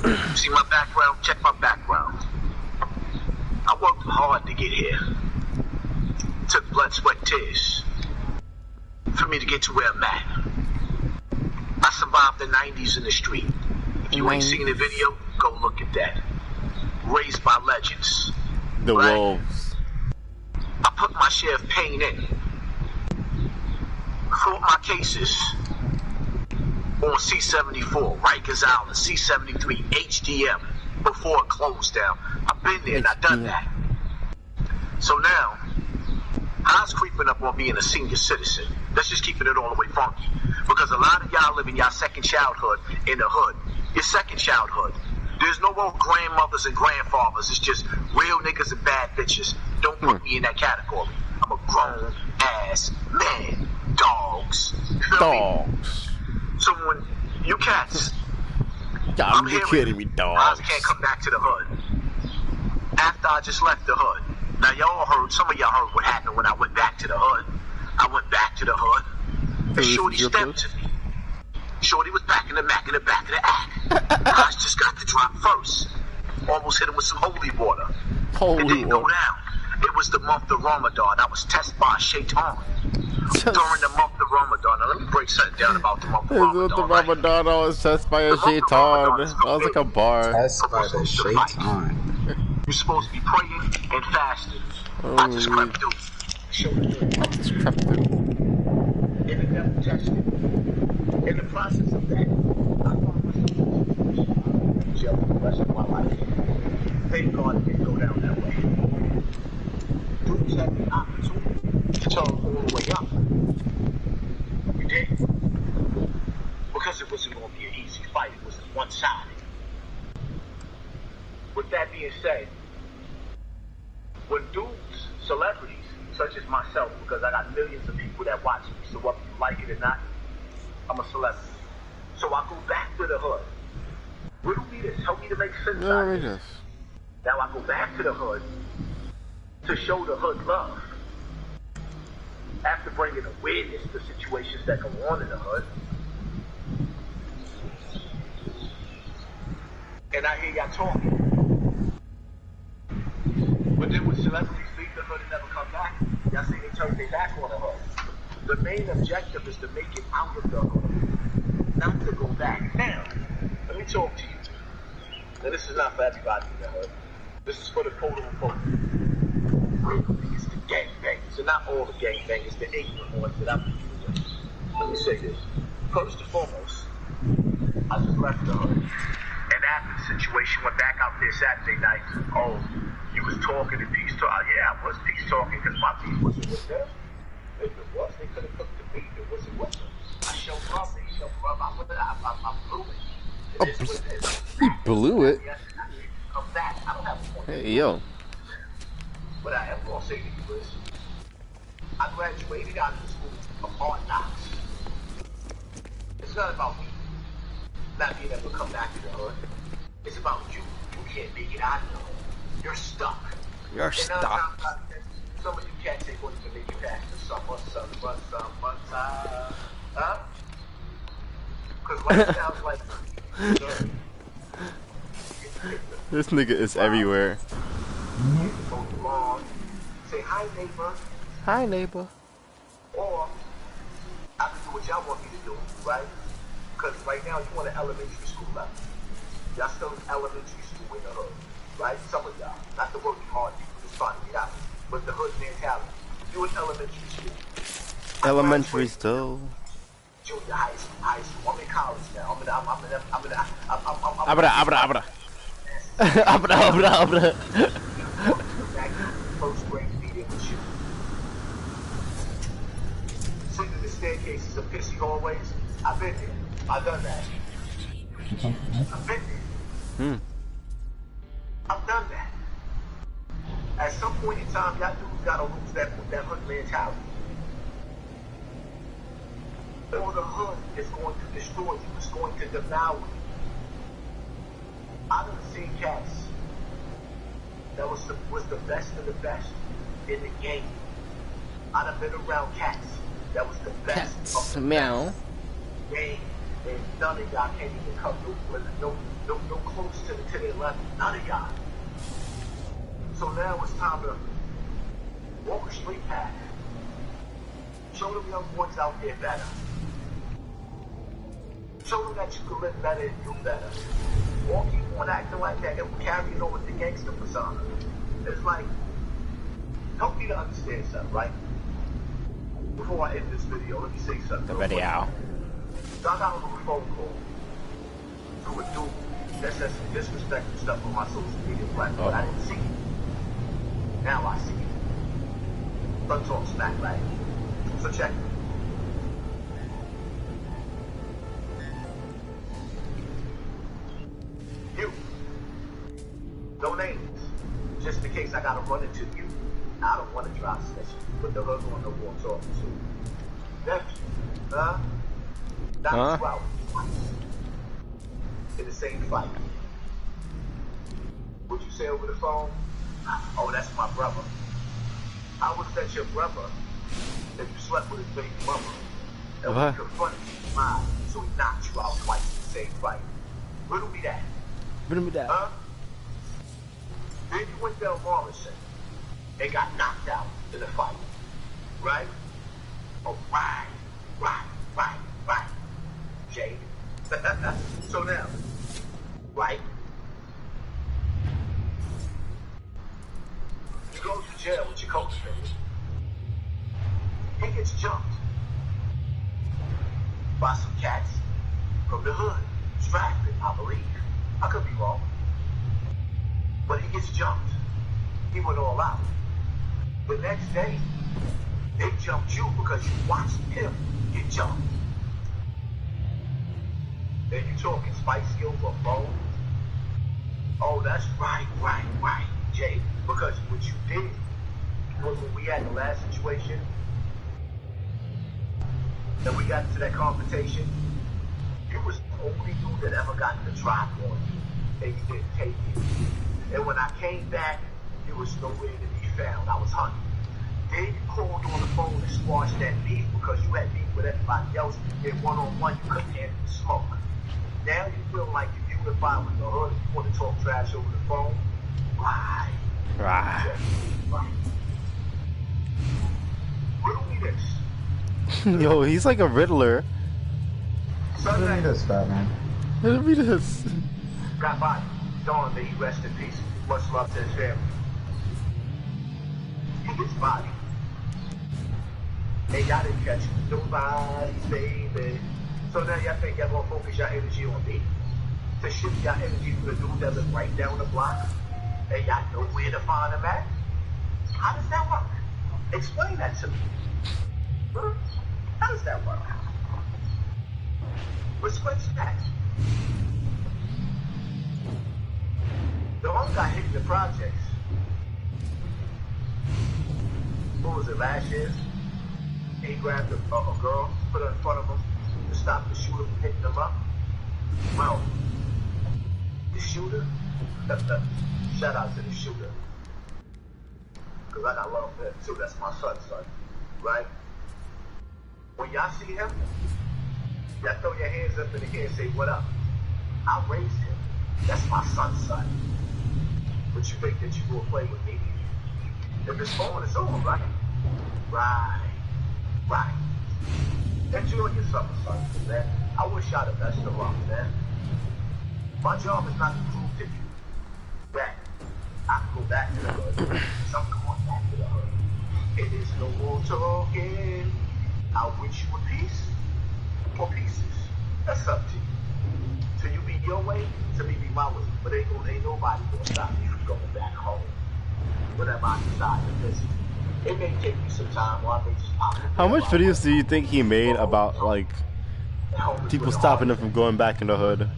See my background? Check my background. I worked hard to get here. Took blood, sweat, tears for me to get to where I'm at. I survived the 90s in the street. If you ain't seen the video, go look at that. Raised by legends. The right? Wolves. I put my share of pain in. Fought my cases on C-74, Rikers Island, C-73, HDM, before it closed down. I've been there and I've done that. So now, how's creeping up on being a senior citizen? Let's just keep it all the way funky. Because a lot of y'all living y'all second childhood in the hood. Your second childhood. There's no more grandmothers and grandfathers. It's just real niggas and bad bitches. Don't put me in that category. I'm a grown ass man. Dogs. Dogs. So when you cats, I'm kidding me, dogs. I can't come back to the hood. After I just left the hood. Now y'all heard, some of y'all heard what happened when I went back to the hood. I went back to the hood. And Shorty stepped to me. Shorty was back in the back of the act. I just got the drop first. Almost hit him with some holy water. It didn't go down. It was the month of Ramadan. I was tested by Shaitan. During the month of Ramadan. Now let me break something down about the month of Ramadan. I was tested by a Shaitan. That was like a bar. Tested by the Shaitan. You're supposed to be praying and fasting. I just crept through. I just crept through. And the devil tested me. In the process of that, I found myself in jail for the rest of my life. Thank God it didn't go down that way. Dudes had the opportunity to turn all the way up. We did. Because it wasn't going to be an easy fight. It was one-sided. With that being said, when dudes, celebrities, such as myself, because I got millions of people that watch me, so whether you like it or not, I'm a celebrity. So I go back to the hood. Riddle me this, help me to make sense out of this. Now I go back to the hood to show the hood love. After bringing awareness to situations that go on in the hood. And I hear y'all talking. But then when celebrities leave the hood and never come back, y'all see they turn their back on the hood. The main objective is to make it out of the hood, not to go back. Now, let me talk to you. Now this is not for everybody in the hood. This is for the quote-unquote. It's the gangbangers, and not all the gangbangers, the ignorant ones that I'm dealing with. Let me say this. First and foremost, I just left the hood. And after the situation went back out there Saturday night, oh, you was talking to peace talk. Yeah, I was peace talking because my beef wasn't with them. If it was, they could have cooked the beef. It wasn't with them. I showed love, they showed love. I blew it. It is what it is. You blew it? Come back. I don't have a point. Hey, yo. What I am going to say to you is, I graduated out of the school of hard knocks. It's not about me not being able to come back to the hood. It's about you. You can't make it out of the hood. You're stuck. You're stuck. Some of you cats ain't going to make it past the summer, huh? Because life sounds like this nigga is everywhere. Say hi, neighbor. Hi, neighbor. Or I can do what y'all want me to do, right? Because right now you want an elementary school level. Y'all still in elementary school in the hood, right? Some of y'all, not the working hard people just trying to get out, but the hood mentality. You in elementary school. Elementary still. Junior high school. I'm in college now. First grade meeting with you. Sitting in the staircases of pissy hallways. I've been there. I've done that. I've been there. I've done that. At some point in time, y'all dudes gotta lose that hood mentality. Or the hood is going to destroy you. It's going to devour you. I done seen cats that was the best of the best in the game. I done been around cats that was the best of the meow. best game, and none of y'all can't even come no close So now it's time to walk a straight path. Show them young boys out there better. Show them that you can live better and do better. Or keep on acting like that and carrying on with the gangster persona. It's like, help me to understand something, right? Before I end this video, let me say something. The video. So I got a little phone call to a dude that said some disrespectful stuff on my social media platform. I didn't see it. Now I see it. Front talk smack like. So check it. You. No names. Just in case I gotta run into you. I don't want to drive session. Put the hood on the wall talking to. Nephew. Huh? Not 2 hours. In the same fight. What'd you say over the phone? Oh, that's my brother. How was that your brother if you slept with his baby mama? And when you confronted his mind, so he knocked you out twice in the same fight. Riddle me that. Riddle me that. Huh? Then you went down Morrison and got knocked out in the fight. Right? Oh, right. Jay. So now, right? You go to jail with your co-defendant. He gets jumped by some cats from the hood, Stratford, I believe. I could be wrong. But he gets jumped. He went all out. The next day, they jumped you because you watched him get jumped. Then you talking spicy over phone? Oh, that's right, Jay. Because what you did was when we had the last situation, and we got into that confrontation, you was the only dude that ever got the drop on you, and you didn't take it. And when I came back, you was nowhere to be found. I was hunting. Then you called on the phone and squashed that beef because you had beef with everybody else. And one-on-one, you couldn't handle the smoke. Now you feel like you're unified with the hood and you want to talk trash over the phone? Right. Riddle me this. Yo, he's like a riddler. Riddle me this, Batman. Riddle me this. Got body. Dawn, may he rest in peace. Much love to his family. He gets body. Hey, y'all didn't catch nobody, baby. So now y'all think y'all gonna focus your energy on me? To shift your energy to the dude that lives right down the block? And y'all know where to find him at? How does that work? Explain that to me. Huh? How does that work? What's that? The one got hit in the projects. What was it, last year? He grabbed a girl, put her in front of him to stop the shooter from hitting him up. Well, the shooter, shout out to the shooter. Because I got love for him too, that's my son's son, right? When y'all see him, y'all throw your hands up in the air and say, what up? I raised him. That's my son's son. But you think that you will play with me? If it's on, it's over, right? Right. Enjoy your summer, son, man. I wish y'all the best of luck, man. My job is not to prove to you that I can go back to the hood. So I'm going back to the hood. It is no more talking. I'll wish you a piece or pieces. That's up to you. Till you be your way, to me be my way. But ain't nobody gonna stop me from going back home. Whatever I decide to visit. It may take me some time, or I may just pop in. How much videos do you think he made about, like, people stopping him from going back in the hood?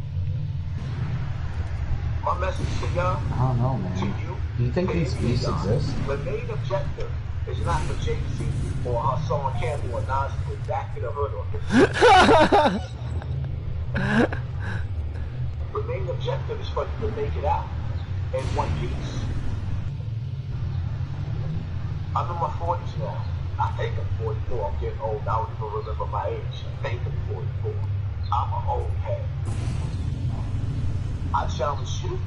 My message to y'all, I don't know, man. to you, Do you think these beasts exist? the main objective is not for Jay-Z or Hassan Campbell or Nas to go back to the hood or the main objective is for you to make it out in one piece. I'm in my 40s now. I think I'm 44. I'm getting old. I don't even remember my age. I think I'm 44. I'm an old head. I challenge you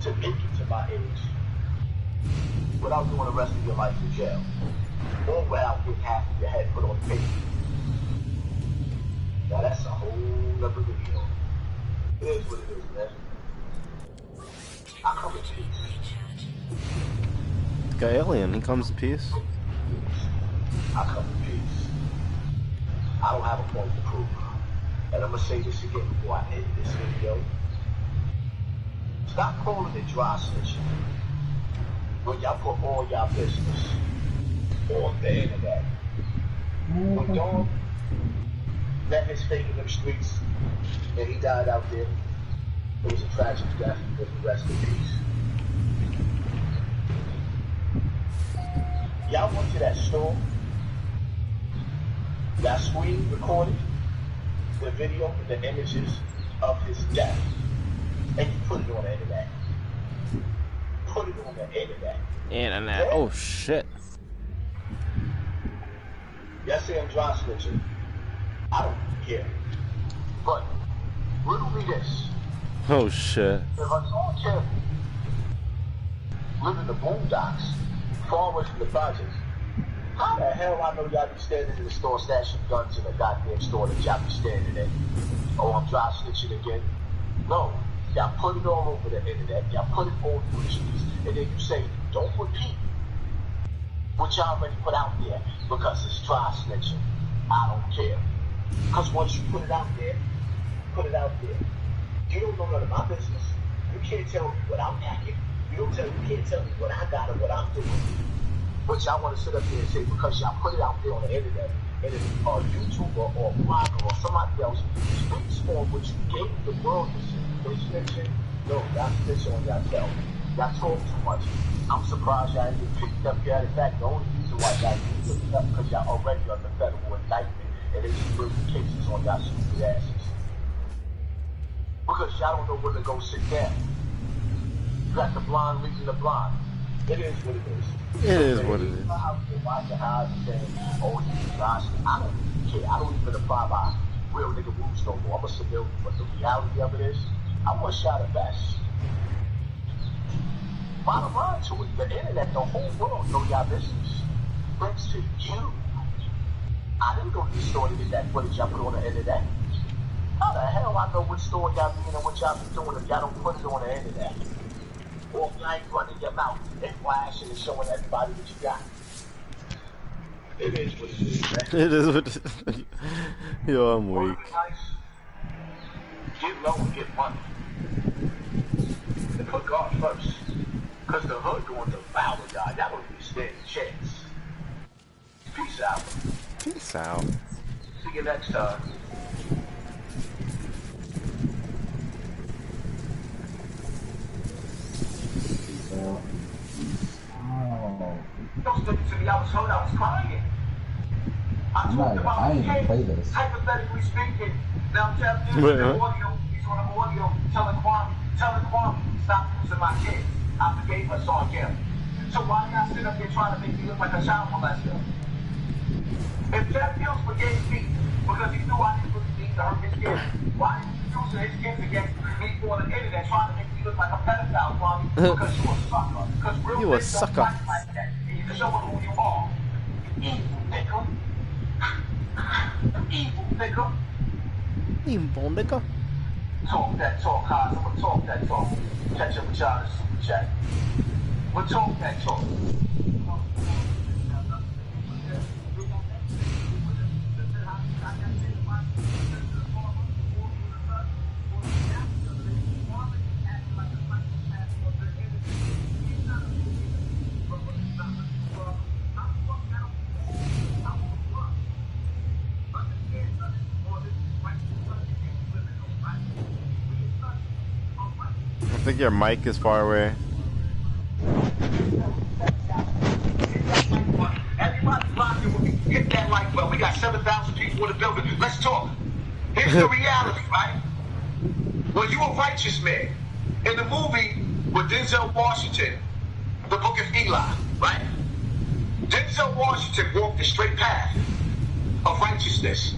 to make it to my age. without doing the rest of your life in jail. Or without getting half of your head put on the paper. Now that's a whole other video. It is what it is, man. I come in peace. Got alien, he comes in peace. I come in peace. I don't have a point to prove. And I'm gonna say this again before I end this video. Stop calling it dry snitching. When y'all put all y'all business on the internet. When Dom met his fate in them streets and he died out there, it was a tragic death, but the rest in peace. Y'all went to that store, y'all screen recorded the video, the images of his death, and you put it on the internet. Put it on the internet. Internet. Yeah. Oh shit. Y'all say I'm dry snitching. I don't care. But riddle me this. Oh shit. If I saw a kid live in the boondocks, far away from the projects, how the hell I know y'all be standing in the store stashing guns in the goddamn store that y'all be standing in? Oh, I'm dry snitching again? No. Y'all put it all over the internet. Y'all put it all through the streets. And then you say, don't repeat what y'all already put out there because it's dry snitching. I don't care. Because once you put it out there, you don't know none of my business. You can't tell me what I'm packing. You can't tell me what I got or what I'm doing. But y'all want to sit up here and say because y'all put it out there on the internet, and if a YouTuber or a blogger or somebody else speaks on what you gave the world to see, they snitching. No, y'all snitching on y'all. Y'all talk too much. I'm surprised y'all didn't get picked up yet. In fact, the only reason why y'all didn't get picked up because y'all already under federal indictment and they just bring cases on y'all stupid asses. Because y'all don't know where to go sit down. You got the blind leading the blind. It is what it is. It is what it is. Watch your eyes and say, oh, gosh, I don't even care. I don't even apply by real nigga rules no more. I'm a civilian. But the reality of it is, I want to shot at best. Bottom line to it, the internet, the whole world know y'all business. Thanks to you. I didn't go to the store to get that footage y'all put on the internet. How the hell I know what store y'all be in and what y'all be doing if y'all don't put it on the internet? Or if y'all ain't running your mouth and flashing and showing everybody what you got. It is what it is, man. It is what it is. Yo, I'm weak. Get low and get money. And put God first. Because the hood going to devour y'all. Y'all don't even stand a chance. Peace out. Peace out. See you next time. Don't stick to me. I was hurt. I was crying. I didn't even play this. Hypothetically speaking, now I'm telling you, he's on the audio, telling Kwame, stop using my kid. I forgave her, so I care. So why y'all sit up here trying to make me look like a child molester? If Jeff Hills forgave me because he knew I didn't really need to hurt his kids, why did you using his kids against me on the internet trying to make me look like a pedophile, Kwame? Because you a sucker. Because real You a niggas sucker. don't fight like that. And you can show them who you are. Evil nigga. Evil nigga. Evil nigga. Talk that talk, guys. I'm gonna talk that talk. Catch up with y'all in the super chat. We'll talk that talk. I think your mic is far away. Everybody's rocking with me. Hit that like button. We got 7,000 people in the building. Let's talk. Here's the reality, right? Well, you a righteous man. In the movie with Denzel Washington, The Book of Eli, right? Denzel Washington walked the straight path of righteousness.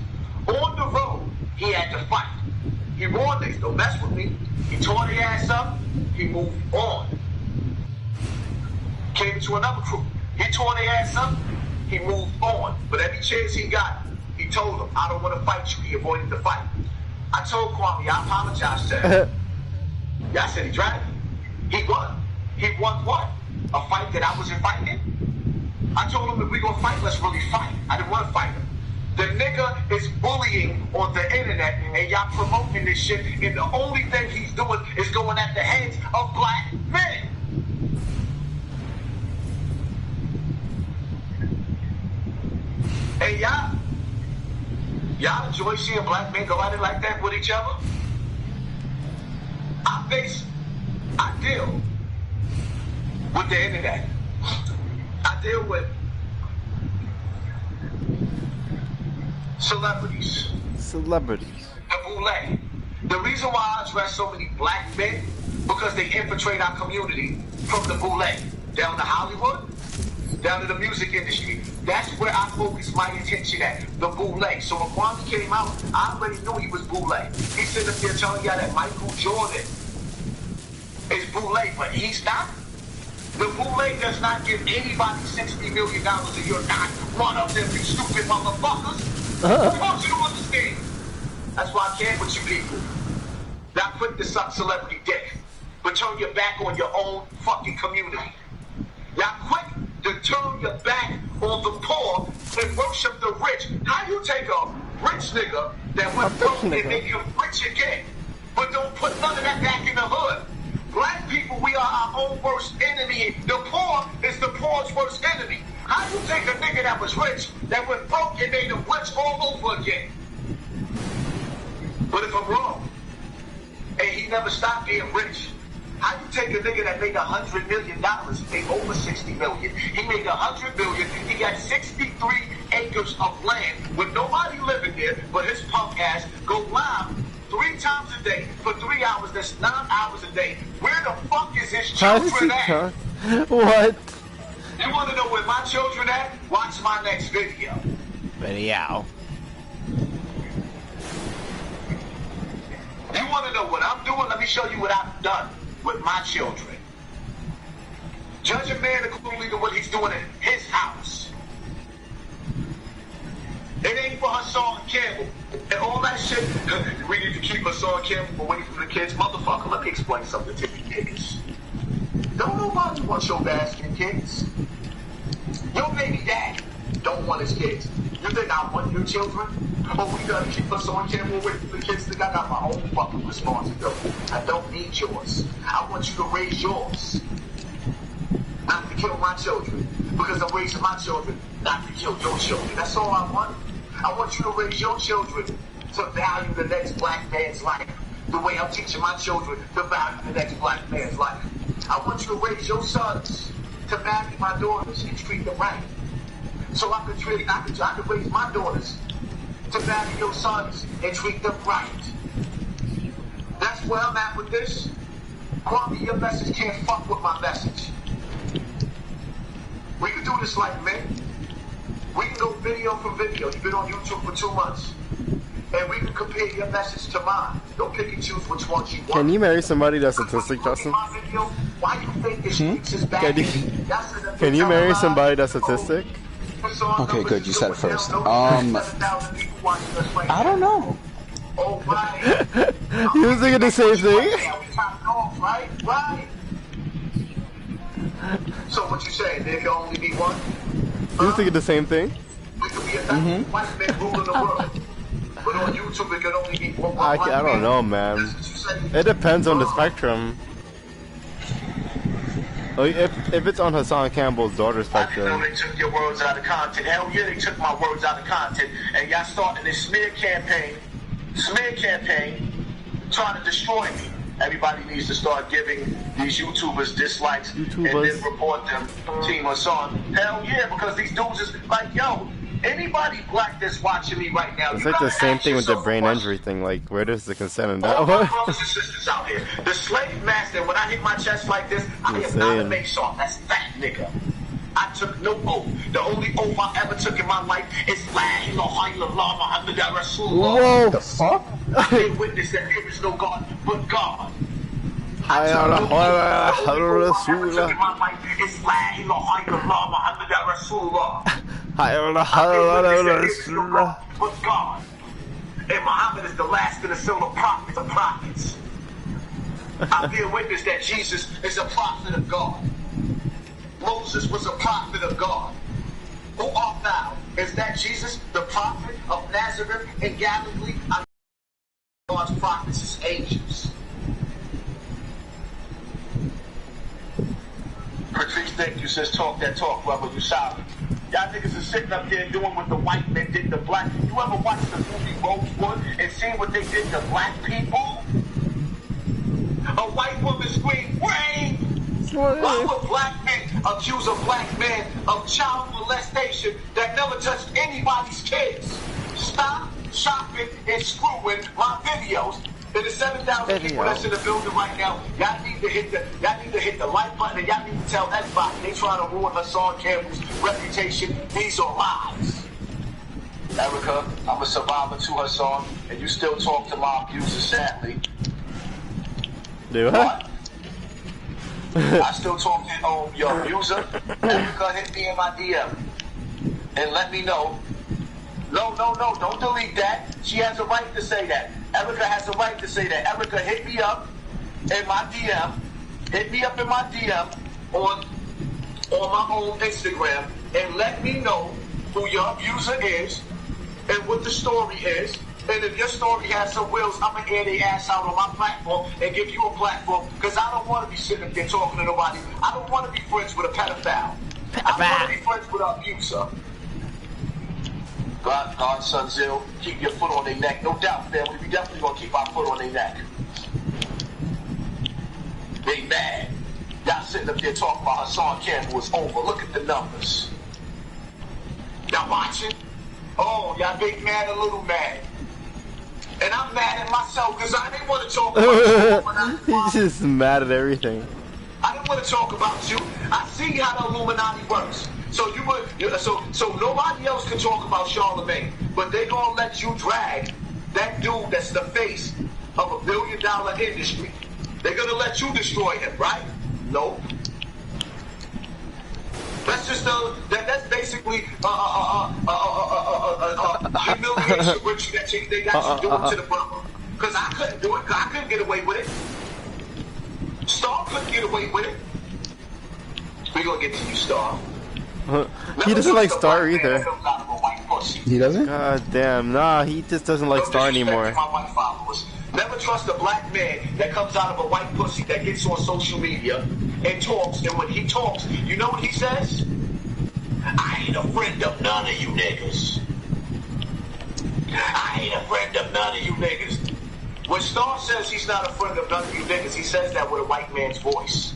On the road, he had to fight. He warned niggas, don't mess with me. He tore the ass up. He moved on. came to another crew. He tore their ass up. He moved on. But every chance he got, he told them, I don't want to fight you. He avoided the fight. I told Kwame, I apologize to him. Y'all said he tried. He won. He won what? A fight that I wasn't fighting? I told him if we gonna fight, let's really fight. I didn't want to fight him. The nigga is bullying on the internet and y'all promoting this shit, and the only thing he's doing is going at the heads of black men. Hey, y'all enjoy seeing black men go at it like that with each other? I deal with the internet. I deal with celebrities. The boule. The reason why I address so many black men, because they infiltrate our community from the boule down to Hollywood, down to the music industry. That's where I focus my attention at, the boule. So when Kwame came out, I already knew he was boule. He said up there telling y'all that Michael Jordan is boule, but he's not. The boule does not give anybody $60 million a year. Not one of them, you stupid motherfuckers. I want you to understand. That's why I can't with you people. Not quick to suck celebrity dick, but turn your back on your own fucking community. Y'all quick to turn your back on the poor and worship the rich. How you take a rich nigga that went broke and make him rich again, but don't put none of that back in the hood? Black people, we are our own worst enemy. The poor is the poor's worst enemy. How you take a nigga that was rich, that went broke and made him rich all over again? But if I'm wrong, and he never stopped being rich, how you take a nigga that made $100 million, he made over $60 million, he made $100 million, he got 63 acres of land with nobody living there, but his punk ass go live 3 times a day for 3 hours, that's 9 hours a day. Where the fuck is his children at? What? You want to know where my children at? Watch my next video. You want to know what I'm doing? Let me show you what I've done with my children. Judge a man accordingly to what he's doing in his house. It ain't for Hassan Campbell and all that shit. We need to keep Hassan Campbell away from the kids. Motherfucker, let me explain something to you kids. Don't nobody want your bastard kids. Your baby dad don't want his kids. You think I want your children? Oh, we gotta keep Hassan Campbell away from the kids. Think I got my own fucking responsibility. I don't need yours. I want you to raise yours. Not to kill my children. Because I'm raising my children, not to kill your children. That's all I want. I want you to raise your children to value the next black man's life. The way I'm teaching my children to value the next black man's life. I want you to raise your sons to value my daughters and treat them right. So I can raise my daughters to value your sons and treat them right. That's where I'm at with this. Kwame, your message can't fuck with my message. We can do this like men. We can go video for video. You've been on YouTube for 2 months. And we can compare your message to mine. Don't pick and choose which ones you want. Can you marry somebody that's autistic, Justin? Why you think this is bad? Can you marry somebody that's autistic? Okay, good. You said it first. I don't know. Oh, right. He was thinking the same thing. Right. So what you saying? There can only be one? He was thinking the same thing. We could be a white man ruling the world. But on YouTube, it can only be one. I don't know, man. It depends on the spectrum. If it's on Hassan Campbell's daughter's spectrum. I know they took your words out of content. Hell yeah, they took my words out of content. And y'all starting this smear campaign, trying to destroy me. Everybody needs to start giving these YouTubers dislikes and then report them Team Hassan. Hell yeah, because these dudes is like, yo, anybody black that's watching me right now, it's like the same thing with the brain injury thing. Like, where does the consent in that all one? my brothers and sisters out here. The slave master, when I hit my chest like this, I am not a make sure that's fat nigga. I took no oath. The only oath I ever took in my life is La ilaha illallah Muhammad Rasulullah. Whoa! The fuck? I can witness that there is no God but God. I took no oath. The only oath I ever took in my life It's La ilaha illallah Muhammad Rasulullah. But God. And Muhammad is the last of the son of prophets of prophets. I bear witness that Jesus is a prophet of God. Moses was a prophet of God. Who art thou? Is that Jesus, the prophet of Nazareth in Galilee? God's prophets is angels. Patrice, thank you, says talk that talk, brother. You sorry. Y'all niggas are sitting up there doing what the white men did to black. You ever watched the movie Rosewood and seen what they did to black people? A white woman screamed, "Rain!" Why would black men accuse a black man of child molestation that never touched anybody's kids? Stop shopping and screwing my videos. There's 7,000 people that's in the building right now. Y'all need to hit the like button, and y'all need to tell everybody they trying to ruin Hassan Campbell's reputation. These are lies. Erica, I'm a survivor to Hassan, and you still talk to my abuser, sadly. Do what? I still talk to your abuser. Erica, hit me in my DM and let me know. No, don't delete that. She has a right to say that. Erica has a right to say that. Erica, hit me up in my DM. Hit me up in my DM on my own Instagram and let me know who your abuser is and what the story is. And if your story has some wheels, I'm going to air their ass out on my platform and give you a platform because I don't want to be sitting up there talking to nobody. I don't want to be friends with a pedophile. I want to be friends with an abuser. Godson Zill, keep your foot on their neck. No doubt, family. We definitely going to keep our foot on their neck. They mad. Y'all sitting up there talking about Hassan Campbell is over. Look at the numbers. Y'all watching? Oh, y'all big mad, a little mad. And I'm mad at myself because I didn't want to talk about you. He's just mad at everything. I didn't want to talk about you. I see how the Illuminati works. So so nobody else can talk about Charlemagne, but they're gonna let you drag that dude that's the face of $1 billion industry. They're gonna let you destroy him, right? Nope. That's just that's basically humiliation ritual that they got you doing to the brother. Because I couldn't do it. I couldn't get away with it. Star couldn't get away with it. We're gonna get to you, Star. He doesn't like Star either. He doesn't? God damn, nah, he just doesn't like Star anymore. Never trust a black man that comes out of a white pussy that gets on social media and talks, and when he talks, you know what he says? I ain't a friend of none of you niggas. I ain't a friend of none of you niggas. When Star says he's not a friend of none of you niggas, he says that with a white man's voice.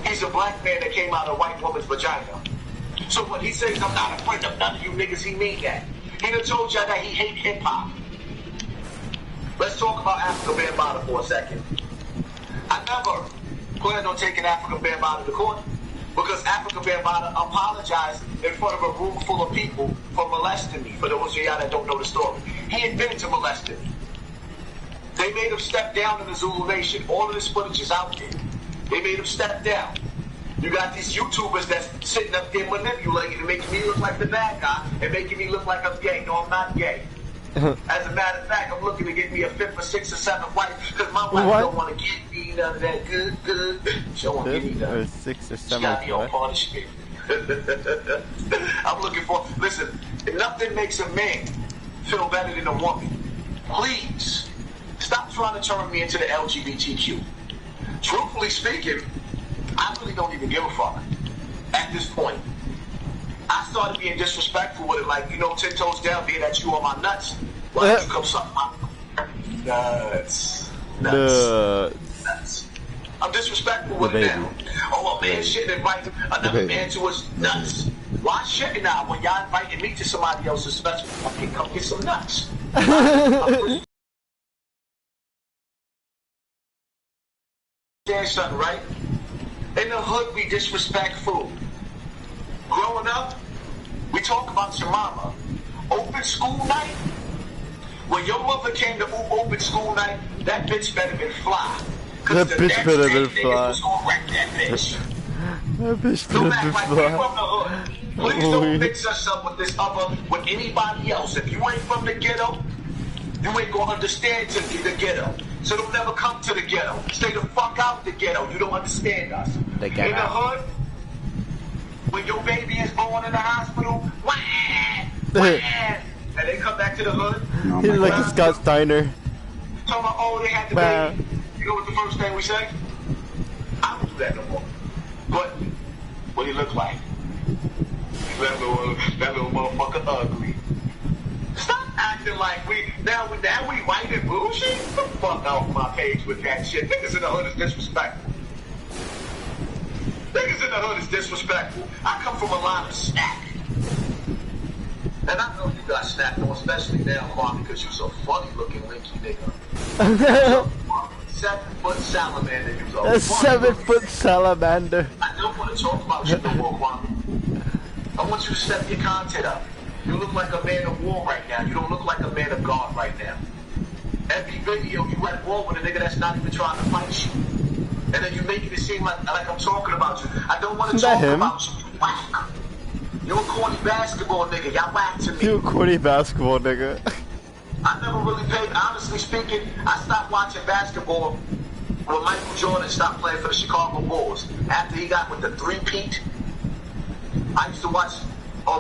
He's a black man that came out of a white woman's vagina. So when he says I'm not a friend of none of you niggas, he mean that. He done told y'all that he hate hip-hop. Let's talk about Afrika Bambaataa for a second. I never planned on taking Afrika Bambaataa to court because Afrika Bambaataa apologized in front of a room full of people for molesting me, for those of y'all that don't know the story. He admitted to molesting me. They made him step down in the Zulu Nation. All of this footage is out there. They made him step down. You got these YouTubers that's sitting up there manipulating and making me look like the bad guy and making me look like I'm gay. No, I'm not gay. As a matter of fact, I'm looking to get me a 5th or 6th or 7th wife because my wife don't want to give me none of that good. She don't want to give me none. 5th or 6th or 7th. She got me on punishment. I'm looking for, listen, nothing makes a man feel better than a woman. Please, stop trying to turn me into the LGBTQ. Truthfully speaking, I really don't even give a fuck at this point. I started being disrespectful with it, like, 10 toes down, being at you on my nuts. Why don't you come suck my nuts? I'm disrespectful with it now. Oh, a man shouldn't invite another man to his nuts. Why shouldn't I, when y'all inviting me to somebody else's special, fucking come get some nuts? There's something, right? In the hood, we disrespectful. Growing up, we talk about your mama. Open school night? When your mother came to open school night, that bitch better been fly. That bitch better been fly. Was gonna wreck that bitch. That bitch Don't did act like we from the hood. Please don't mix us up with this other, with anybody else. If you ain't from the ghetto, you ain't gonna understand the ghetto. So don't never come to the ghetto. Stay the fuck out the ghetto. You don't understand us. In the hood, when your baby is born in the hospital, wah, wah, and they come back to the hood. Oh He's like God. a Scott Steiner. Talking about, oh, they had the baby. You know what the first thing we say? I don't do that no more. But what do you look like? That little motherfucker ugly. Stop acting like we white and bougie. Get the fuck off my page with that shit. Niggas in the hood is disrespectful. Niggas in the hood is disrespectful. I come from a line of snack. And I know you got snapped on, especially now, Kwame, because you're so funny looking, linky nigga. 7-foot salamander. A 7-foot salamander. I don't want to talk about you no more, Kwame. I want you to step your content up. You look like a man of war right now. You don't look like a man of God right now. Every video, you at war with a nigga that's not even trying to fight you. And then you making it seem like I'm talking about you. I don't want to talk about you. You whack. You a corny basketball nigga. Y'all whack to me. You a corny basketball nigga. I never really paid, honestly speaking, I stopped watching basketball when Michael Jordan stopped playing for the Chicago Bulls. After he got with the three-peat, I used to watch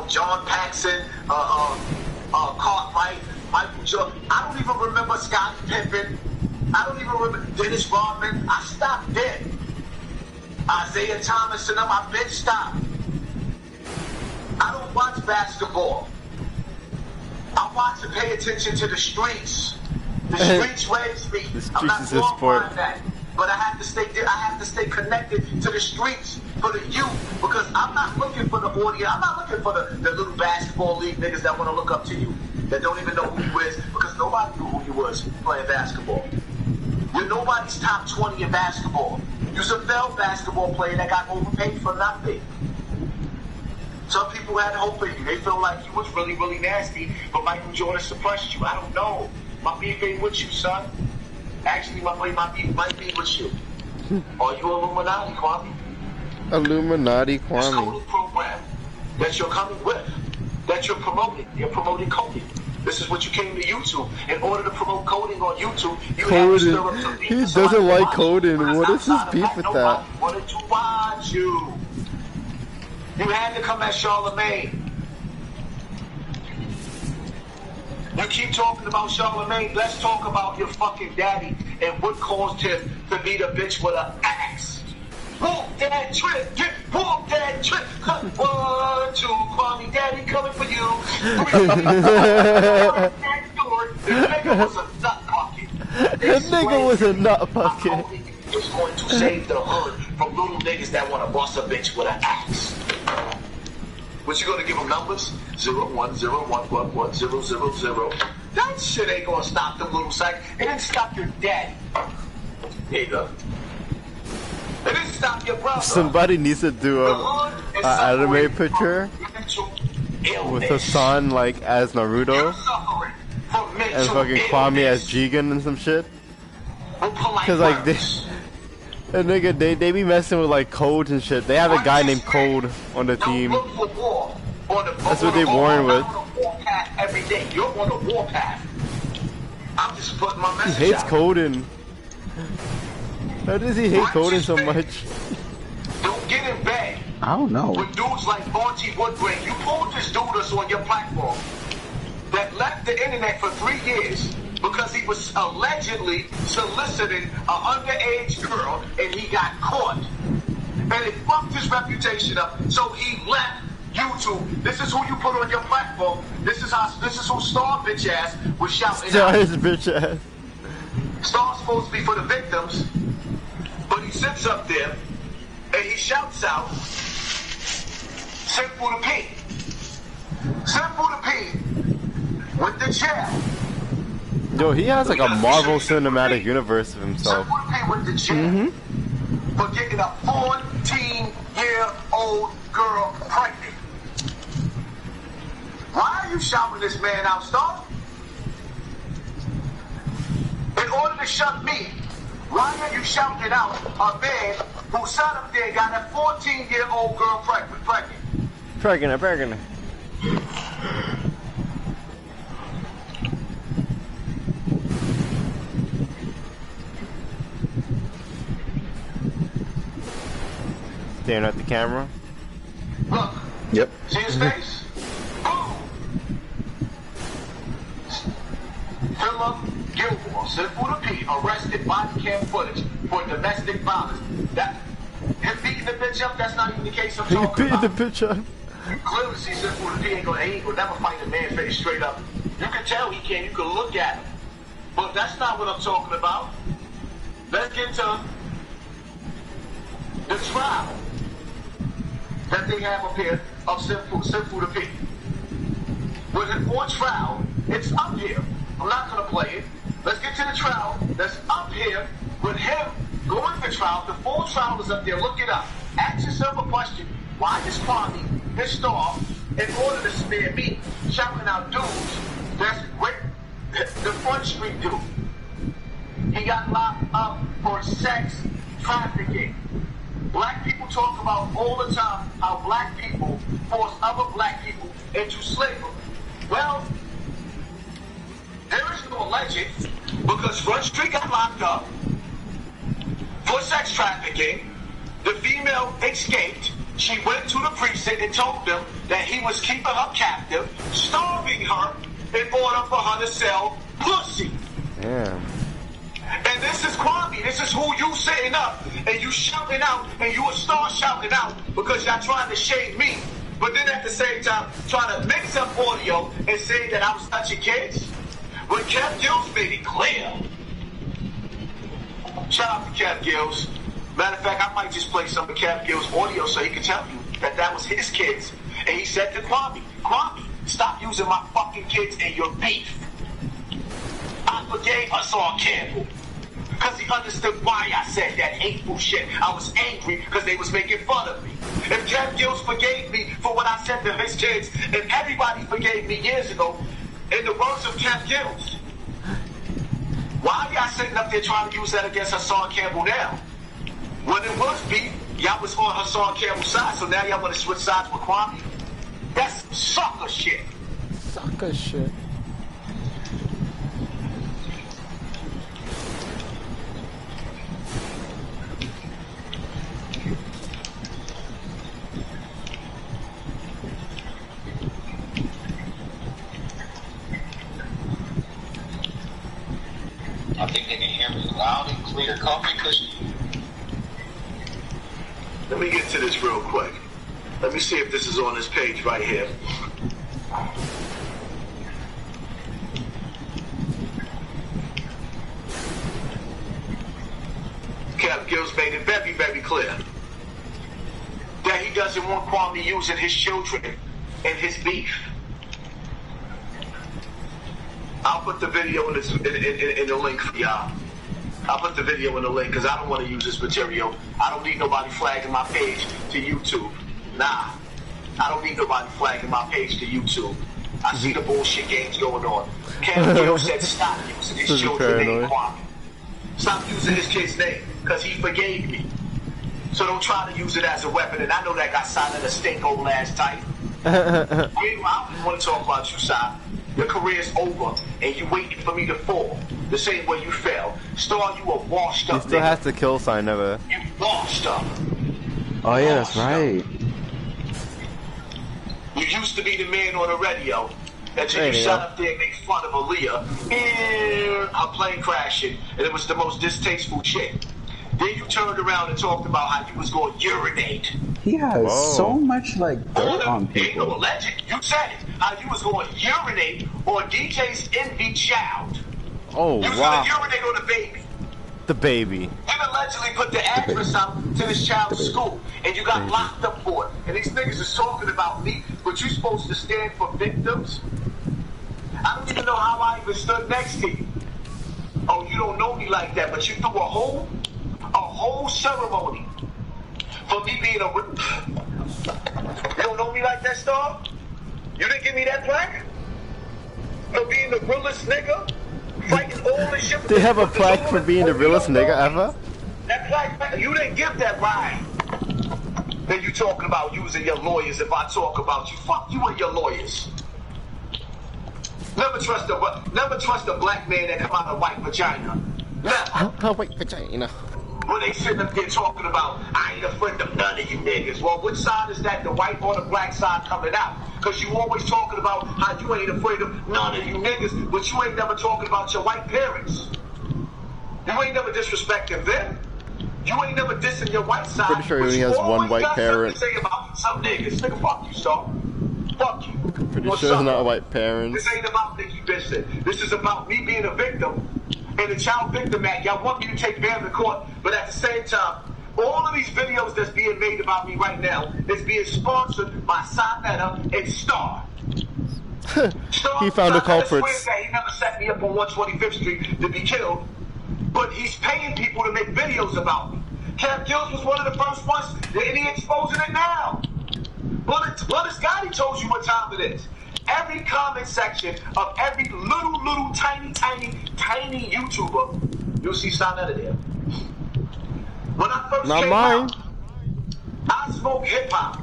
John Paxson, Cartwright, Michael Jordan. I don't even remember Scottie Pippen. I don't even remember Dennis Rodman. I stopped there. Isaiah Thomas and them, I've been stopped. I don't watch basketball. I watch and pay attention to the streets. The streets raise me. The streets I'm not is his sport. that. But I have to stay there. I have to stay connected to the streets for the youth, because I'm not looking for the audience. I'm not looking for the little basketball league niggas that want to look up to you, that don't even know who you is, because nobody knew who you was playing basketball. You're nobody's top 20 in basketball. You're a failed basketball player that got overpaid for nothing. Some people had hope in you. They feel like you was really, really nasty, but Michael Jordan suppressed you. I don't know. My beef ain't with you, son. Actually, my beef might be with you. Are you Illuminati, Kwame? Illuminati This Kwame. coding program that you're coming with, that you're promoting. You're promoting coding. This is what you came to YouTube. In order to promote coding on YouTube, you have to stir up some beef. He doesn't like coding. What is his beef with that? Nobody wanted to watch you. You had to come at Charlemagne. You keep talking about Charlemagne. Let's talk about your fucking daddy and what caused him to beat a bitch with an axe. Walk that trick, walk that trick. 1, 2, Kwame, daddy coming for you. 3, the nigga was a nut bucket. That nigga was a nut bucket. It's going to save the hood from little niggas that want to bust a bitch with an axe. What you gonna give them numbers? 0, 1, 0, 1, 1, 1, 0, 0, 0. That shit ain't gonna stop them little psych. It didn't stop your daddy. Here you go. It didn't stop your brother. Somebody needs to do a anime picture with Hassan like as Naruto and fucking Kwame as Jigen and some shit. Cause like they be messing with like codes and shit. They have a guy named Code on the team. That's what they warn with. Every day, you're on a warpath. I'm just putting my He message hates out. coding. How does he hate coding so much? Don't get in bed I don't know. with dudes like Monty Woodbrain. You pulled this dude that's on your platform that left the internet for 3 years because he was allegedly soliciting an underage girl and he got caught. And it fucked his reputation up. So he left YouTube. This is who you put on your platform. This is who Star bitch ass was shouting Star out. his bitch ass. Star's supposed to be for the victims, but he sits up there and he shouts out, Simple to P. Simple to P went to jail. Yo, he has like a Marvel Cinematic Universe of himself. Simple to P went to jail for getting a 14-year-old girl pregnant. Why are you shouting this man out, Star? In order to shut me, Why are you shouting out a man who sat up there and got a 14-year-old girl pregnant? Pregnant. Staring at the camera. Look. Yep. See his face? Boom. Philip Gilmore, Sinful Pete, arrested, body cam footage for domestic violence. That him beating the bitch up, that's not even the case I'm talking about. He beat the bitch up. You clearly see Sinful Pete ain't gonna never fight a man face straight up. You can tell he can't, you can look at him. But that's not what I'm talking about. Let's get to the trial that they have up here of Sinful Pete. With it on trial, it's up here. I'm not gonna play it. Let's get to the trial that's up here with him going to trial. The full trial is up there. Look it up. Ask yourself a question. Why is Kwame pissed off in order to spare me shouting out dudes that's with the Front Street dude? He got locked up for sex trafficking. Black people talk about all the time how black people force other black people into slavery. Well, there is no alleged, because Front Street got locked up for sex trafficking. The female escaped. She went to the precinct and told them that he was keeping her captive, starving her in order for her to sell pussy. Yeah. And this is Kwame. This is who you sitting up and you shouting out, and you will start shouting out because y'all trying to shade me. But then at the same time, trying to mix up audio and say that I was touching kids. When Kev Gills made it clear. Shout out to Kev Gills. Matter of fact, I might just play some of Kev Gills' audio so he can tell you that that was his kids. And he said to Kwame, stop using my fucking kids in your beef. I forgave Hassan Campbell because he understood why I said that hateful shit. I was angry because they was making fun of me. If Kev Gills forgave me for what I said to his kids, and everybody forgave me years ago, in the words of Kev Gills, why are y'all sitting up there trying to use that against Hassan Campbell now? When it was beef, y'all was on Hassan Campbell's side, so now y'all want to switch sides with Kwame? That's sucker shit. Sucker shit. I think they can hear me loud and clear. Coffee cushion. Let me get to this real quick. Let me see if this is on this page right here. Kev Gills made it very, very clear that he doesn't want Kwame using his children in his beef. I'll put the video in the link for y'all. I'll put the video in the link because I don't want to use this material. I don't need nobody flagging my page to YouTube. Nah. I don't need nobody flagging my page to YouTube. I see the bullshit games going on. Kev Gills said stop using his children's name, Kwame. Stop using his kid's name because he forgave me. So don't try to use it as a weapon. And I know that got Silent a stink old last tight. I don't want to talk about you, Si. Your career's over, and you waiting for me to fall the same way you fell. Star, you a washed up. He still has to kill sign never. You washed up. Oh yeah, that's right. You used to be the man on the radio until you sat up there and made fun of Aaliyah and her plane crashing, and it was the most distasteful shit. Then you turned around and talked about how you was going to urinate. He has so much like dirt on people. Ain't no legend. You said it. How you was going to urinate on DJ's envy child. Oh, you was wow. going to urinate on the baby. The baby. You allegedly put the address out to this child's school, and you got locked up for it. And these niggas is talking about me, but you supposed to stand for victims? I don't even know how I even stood next to you. Oh, you don't know me like that, but you threw a whole ceremony for me being a... You don't know me like that, Star? You didn't give me that plaque? For being the realest nigga fighting all this shit. They have a plaque for being the realest nigga ever? That plaque, you didn't give that right. Then you talking about using your lawyers if I talk about you. Fuck you and your lawyers. Never trust a black man that come out of white vagina. Never. White vagina. When they sitting up there talking about, I ain't a friend of none of you niggas. Well, which side is that, the white or the black side coming out? Because you always talking about how you ain't afraid of none of you niggas, but you ain't never talking about your white parents. You ain't never disrespecting them. You ain't never dissing your white side. Pretty sure he only has one white parent. Say about some niggas. Nigga, fuck you, Star. Fuck you. Pretty sure it's not white parents. This ain't about Nikki Bishop. This is about me being a victim. And the Child Victim Act, y'all want me to take bail in court, but at the same time, all of these videos that's being made about me right now is being sponsored by Sinetta and Star. He found the culprits. He never set me up on 125th Street to be killed, but he's paying people to make videos about me. Cap Kills was one of the first ones, and he exposing it now. Well, Scotty told you what time it is. Every comment section of every little, tiny YouTuber, you'll see Sinetta there. When I first came out, I Smoke Hip Hop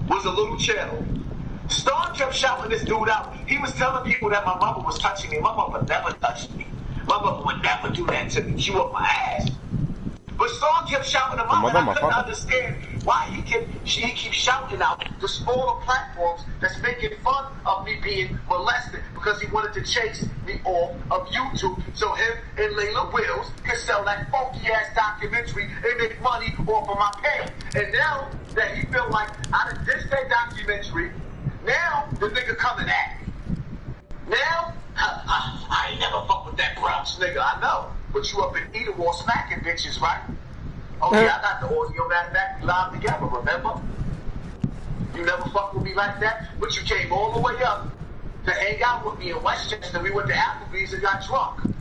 was a little channel. Star kept shouting this dude out. He was telling people that my mother was touching me. My mother never touched me. My mother would never do that to me. She whooped my ass. But Star kept shouting him out, and I couldn't understand why he keeps shouting out the smaller platforms that's making fun of me being molested, because he wanted to chase me off of YouTube so him and Layla Wills could sell that funky-ass documentary and make money off of my pay. And now that he feel like I done ditched that documentary, now the nigga coming at me. Now, I ain't never fuck with that Bronx nigga, I know. But you up in Either Wall smacking bitches, right? Oh yeah, I got the audio back. We live together, remember? You never fucked with me like that, but you came all the way up to hang out with me in Westchester. We went to Applebee's and got drunk.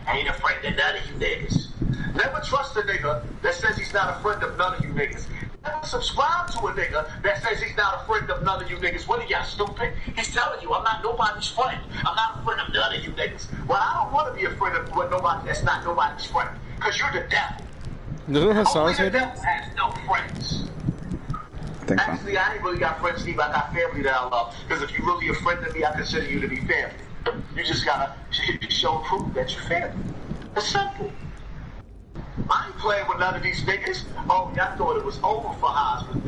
I ain't afraid of none of you niggas. Never trust a nigga that says he's not a friend of none of you niggas. Never subscribe to a nigga that says he's not a friend of none of you niggas. What are y'all, stupid? He's telling you, I'm not nobody's friend. I'm not a friend of none of you niggas. Well, I don't want to be a friend of nobody that's not nobody's friend, because you're the devil. Doesn't have songs here? like that? Devil has no friends. Actually, I ain't really got friends, Steve. I got family that I love. Because if you're really a friend of me, I consider you to be family. You just gotta show proof that you're family. It's simple. I ain't playing with none of these niggas. Oh, y'all thought it was over for Haas with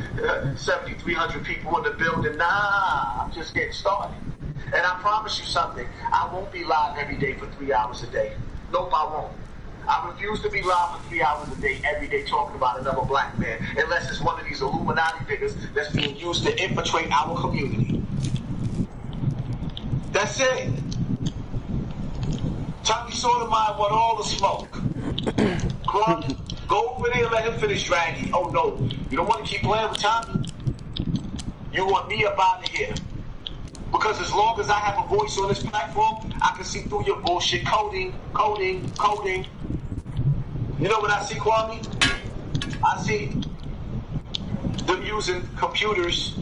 7,300 people in the building. Nah, I'm just getting started. And I promise you something. I won't be live every day for 3 hours a day. Nope, I won't. I refuse to be live for 3 hours a day, every day, talking about another black man, unless it's one of these Illuminati niggas that's being used to infiltrate our community. That's it. Tommy Sotomayor want all the smoke. Go over there and let him finish dragging. Oh no, you don't want to keep playing with Tommy. You want me up out of here. Because as long as I have a voice on this platform, I can see through your bullshit coding. You know what I see, Kwame? I see them using computers.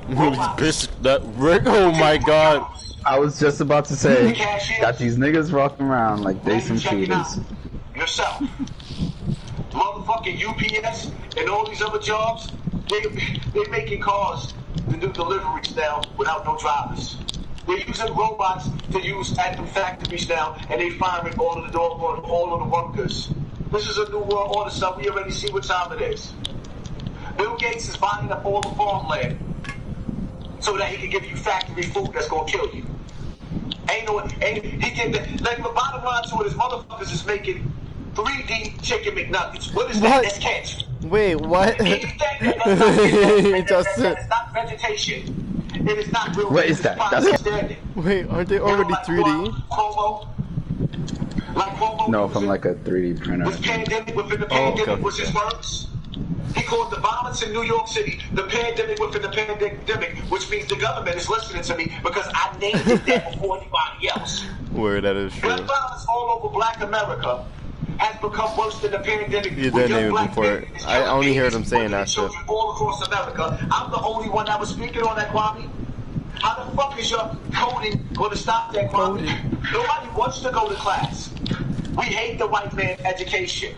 Oh my god. I was just about to say, got these niggas walking around like they some cheaters. Yourself. Motherfucking UPS and all these other jobs, they're making cars to do deliveries now without no drivers. They're using robots to use at the factories now, and they firing all of the workers. This is a new world order, son. We already see what time it is. Bill Gates is buying up all the farmland so that he can give you factory food that's gonna kill you. Like the bottom line to it is motherfuckers is making 3D chicken McNuggets. What is that? That's cancer. Wait, what? It's not vegetation. It is not real. What is that? Wait, aren't they already 3D? No, from like a 3D printer. This pandemic within the pandemic was his words. He called the violence in New York City the pandemic within the pandemic, which means the government is listening to me because I named it that before anybody else. Word, that is true. Gun violence all over Black America has become worse than the pandemic. You did name it before. I only heard him saying that shit. All across America. I'm the only one that was speaking on that, Kwame. How the fuck is your coding going to stop that, Kwame? Nobody wants to go to class. We hate the white man education.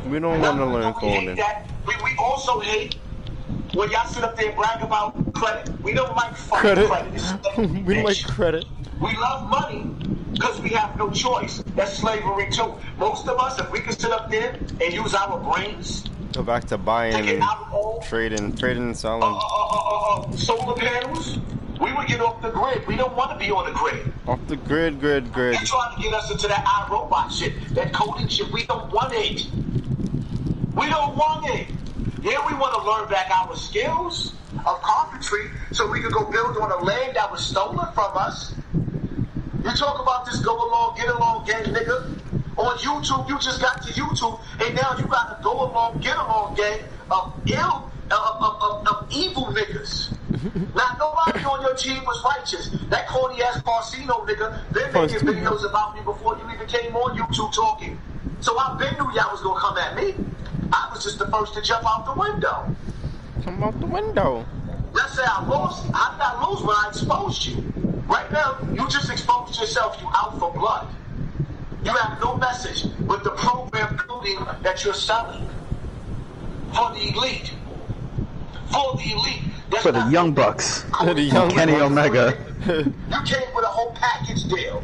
We don't want to learn coding. We also hate when y'all sit up there and brag about credit. We don't like fucking credit. We like credit. We love money because we have no choice. That's slavery too. Most of us, if we can sit up there and use our brains, go back to buying, trading and selling. Solar panels, we would get off the grid. We don't want to be on the grid. Off the grid. They're trying to get us into that iRobot shit, that coding shit. We don't want it. We don't want it. Yeah, we want to learn back our skills of carpentry so we can go build on a land that was stolen from us. You talk about this go along, get along gang, nigga. On YouTube, you just got to YouTube, and now you got to go along, get along gang of evil niggas. Now, nobody on your team was righteous. That corny-ass Carcino nigga been making videos about me before you even came on YouTube talking. So I been knew y'all was going to come at me. I was just the first to jump out the window. Come out the window. Let's say I lost. I did not lose when I exposed you. Right now, you just exposed yourself. You out for blood. You have no message with the program building that you're selling for the elite. For the elite. That's for the young bucks. For the young Kenny Omega. You came with a whole package deal.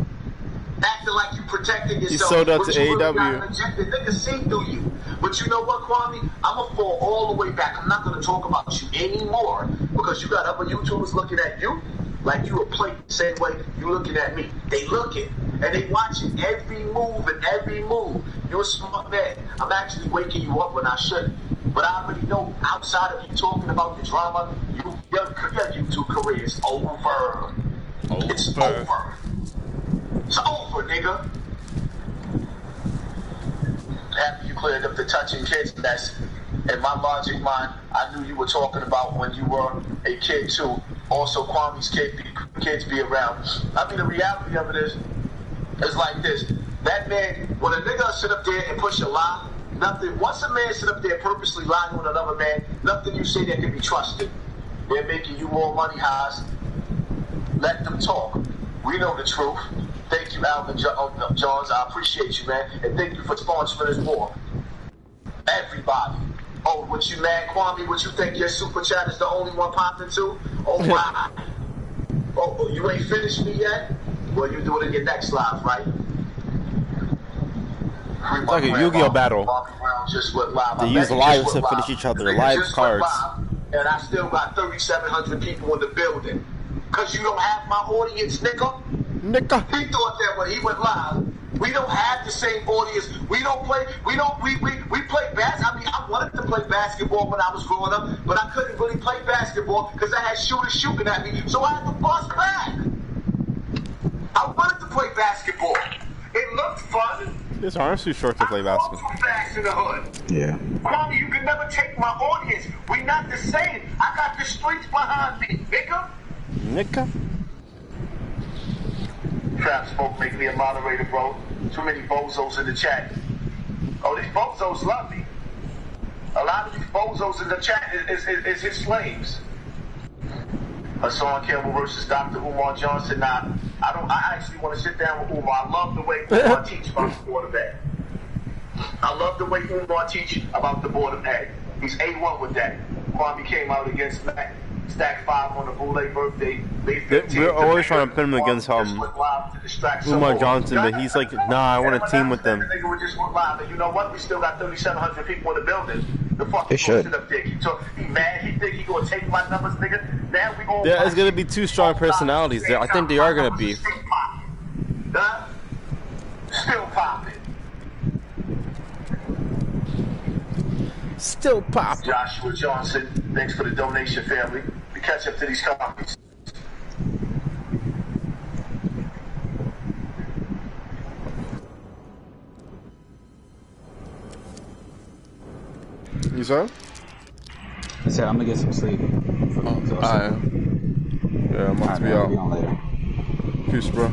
Acting like you protecting yourself. He sold out to AEW. The niggas see through you. But you know what, Kwame? I'm going to fall all the way back. I'm not going to talk about you anymore because you got other YouTubers looking at you like you a plate the same way you looking at me. They looking and they watching every move and every move. You're a smart man. I'm actually waking you up when I shouldn't. But I already know outside of you talking about the drama, your YouTube career is over. It's over. It's over, nigga. After you cleared up the touching kids mess, in my logic mind, I knew you were talking about when you were a kid too. Also, Kwame's kids be around. I mean, the reality of it is like this. That man, when a nigga sit up there and push a lie, nothing. Once a man sit up there and purposely lie on another man, nothing you say that can be trusted. They're making you more money, Haas. Let them talk. We know the truth. Thank you, Alvin Johns. I appreciate you, man. And thank you for sponsoring this war. Everybody. Oh, what you mad, Kwame? What you think your super chat is the only one popping too? Oh, wow. Oh, you ain't finished me yet? Well, you do it in your next live, right? It's like a Yu-Gi-Oh battle. They use lives to finish each other. Live cards. And I still got 3,700 people in the building. Because you don't have my audience, nigga. He thought that when he went live, we don't have the same audience. We play basketball. I mean, I wanted to play basketball when I was growing up, but I couldn't really play basketball because I had shooters shooting at me, so I had to bust back. I wanted to play basketball. It looked fun. His arms too short to play basketball. I'm too fast in the hood. Yeah. Kwame, you can never take my audience. We not the same. I got the streets behind me, nigga. Trap Smoke make me a moderator, bro. Too many bozos in the chat. Oh, these bozos love me. A lot of these bozos in the chat is his slaves. Hassan Campbell versus Dr. Umar Johnson. Now, I actually want to sit down with Umar. I love the way Umar teaches about the Board of Ed. I love the way Umar teaches about the Board of Ed. He's A1 with that. Kwame came out against Mac. Stack 5 on the Boule birthday. We're always trying to pin him against Umar Johnson, but he's like, nah, I want to team with them. You know what? We still got 3,700 people in the building. The fuck they should. Up there. He mad. He think he gonna take my numbers, nigga. Now we gonna. There is gonna be two strong personalities there. I think they are gonna be. Still popping. Still pop. Joshua Johnson, thanks for the donation, family. We catch up to these copies. You said? I said I'm gonna get some sleep. Alright. Yeah, I'm about to be out. Peace, bro.